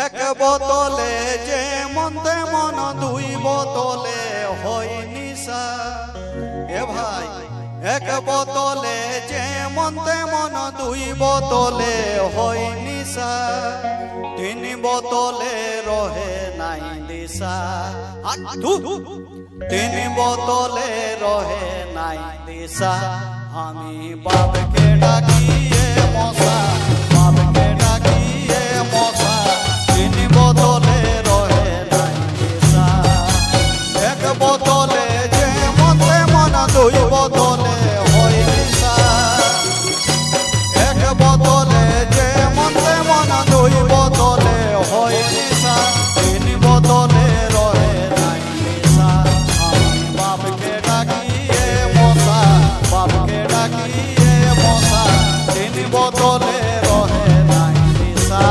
এক বোতলে যে মনতে মন দুই বোতলে হয় নিশা। এ ভাই এক বোতলে যে মনতে মন দুই বোতলে হয় নিশা, তিন বোতলে রহে নাই দিশা। তিন বোতলে রহে নাই দিশা। আমি বাপকে ডাকিয়ে মশা, বাপকে ডাকিয়ে মশা, তিন বোতলে রহে নাই দিশা। এক বোতলে যে মনতে মন দুই বোতলে হয় নিশা। এক বোতলে যে মনতে মন দুই বোতলে হয় নিশা, তিন বোতলে রহে নাই দিশা। আমি বাপকে ডাকিয়ে মশা, বাপকে ডাকিয়ে মশা, তিন বোতলে রহে নাই দিশা।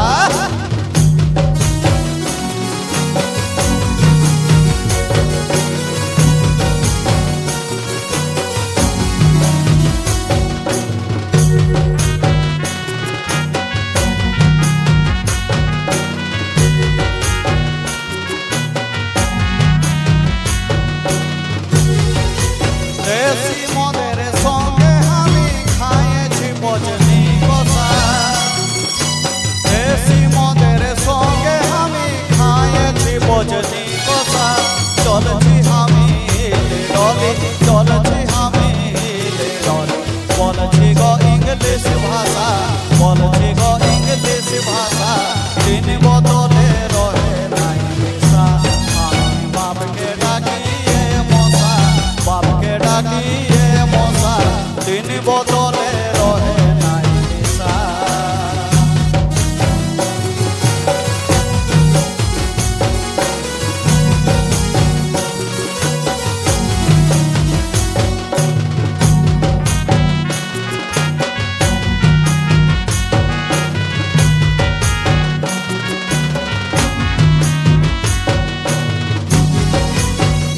দেশি মদের সঙ্গে আমি খাইছি বজনি কষা। দেশি মদের সঙ্গে আমি খাইছি বজনি কষা। চলছি আমি ডলি, চলছি আমি ডলি, বলছি গো ইংলিশ ভাষা, বলছি গো ইংলিশ ভাষা, তিন বোতলে রহে নাই দিশা। আমি বাপকে ডাকিয়ে মশা, বাপকে ডাকিয়ে মশা, তিন বোতলে রহে নাই দিশা।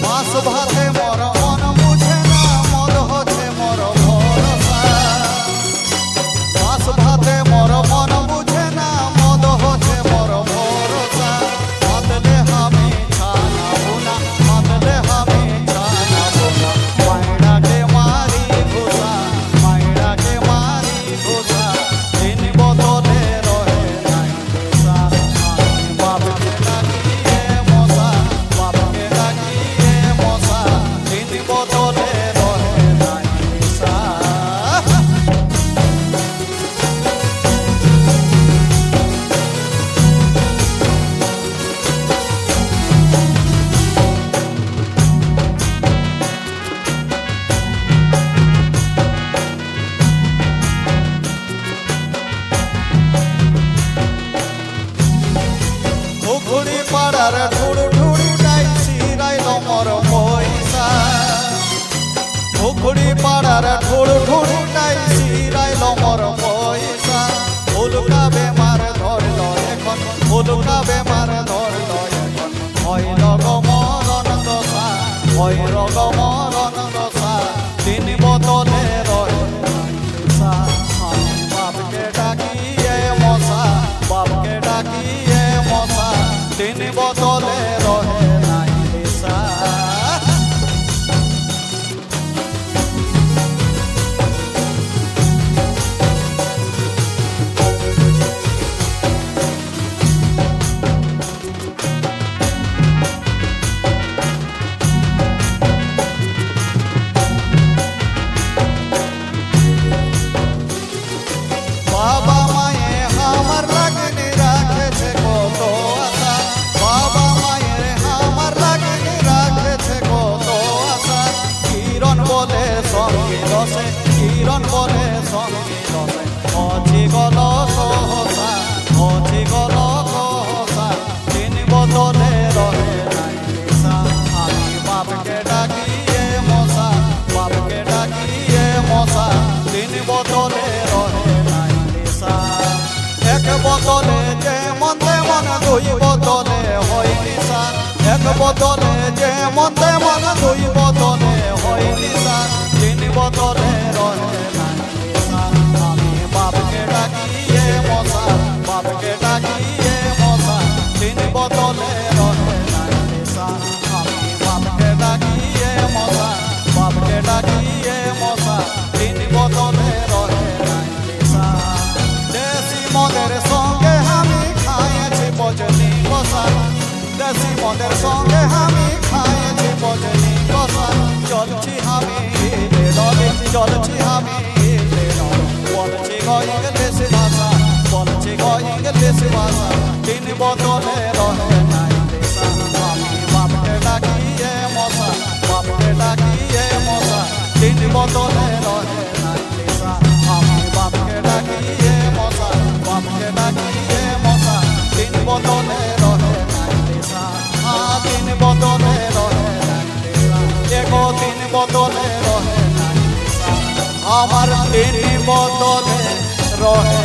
মাছ ভাতে মর মন বুঝে না, মদ হচ্ছে মর ভরসা। মাছ ভাতে মর মন বুঝে না, মদ হচ্ছে মর ভরসা। মাতলে আমি ছানাবো না, মাতলে আমি ছানাবো না, মাইরাকে মারি ঘুষা, মাইরাকে মারি ঘুষা, তিন বোতলে রহে নাই দিশা। আমি বাপকে ডাকিয়ে মশা, বাপকে ডাকিয়ে মশা, তিন বোতলে রহে নাই দিশা। পুকুরি পাড়ার ঠুড় ঠুড়ি ডাইছি রাইল মর পয়সা। পুকুরি পাড়ার ঠুড় ঠুড়ি ডাইছি রাইল মর পয়সা। ফুলকা বেমার ধরল এখন, ফুলকা বেমার ধরল এখন, হইল গো মরণ দশা, হইল গো মরণ দশা, তিন বোতলে রহে নাই দিশা। আমি বাপকে ডাকিয়ে মশা, বাপকে ডাকিয়ে মশা, তিন বোতলে রহে নাই দিশা। বাবা মায়ে আমার লাগনি রাখেছে কত আশা। বাবা মায়ের আমার লাগনি রাখেছে কত আশা। কিরণ বলে সঙ্গে দশে, কিরণ বলে সঙ্গে দশে, অছি গল কহসা, অছি গল কহসা, তিন বোতলে রহে নাই দিশা। আমি বাপকে ডাকিয়ে মশা, বাপকে ডাকিয়ে মশা, তিন বোতলে রহে নাই দিশা। এক বোতলে যে মনতে মন দুই বোতলে হয় নিশা। এক বোতলে যে মনতে মন দুই বোতলে হয় নিশা, তিন বোতলে রহে নাই দিশা। আমি বাপকে ডাকিয়ে মশা, বাপকে ডাকিয়ে মশা, দেশ ভাষা তিন বদলে রহে নাই দেশা আমি বাপকে ডাকিয়ে মশা বাপকে ডাকিয়ে মশা তিন বদলে রহে নাই দেশা আমি বাপকে ডাকিয়ে মশা বাপকে ডাকিয়ে মশা তিন বদলে রহে নাই দেশা তিন বদলে রহে নাই দেশা এগো তিন বদলে রহে নাই দেশা আমার তিন বদলে রহে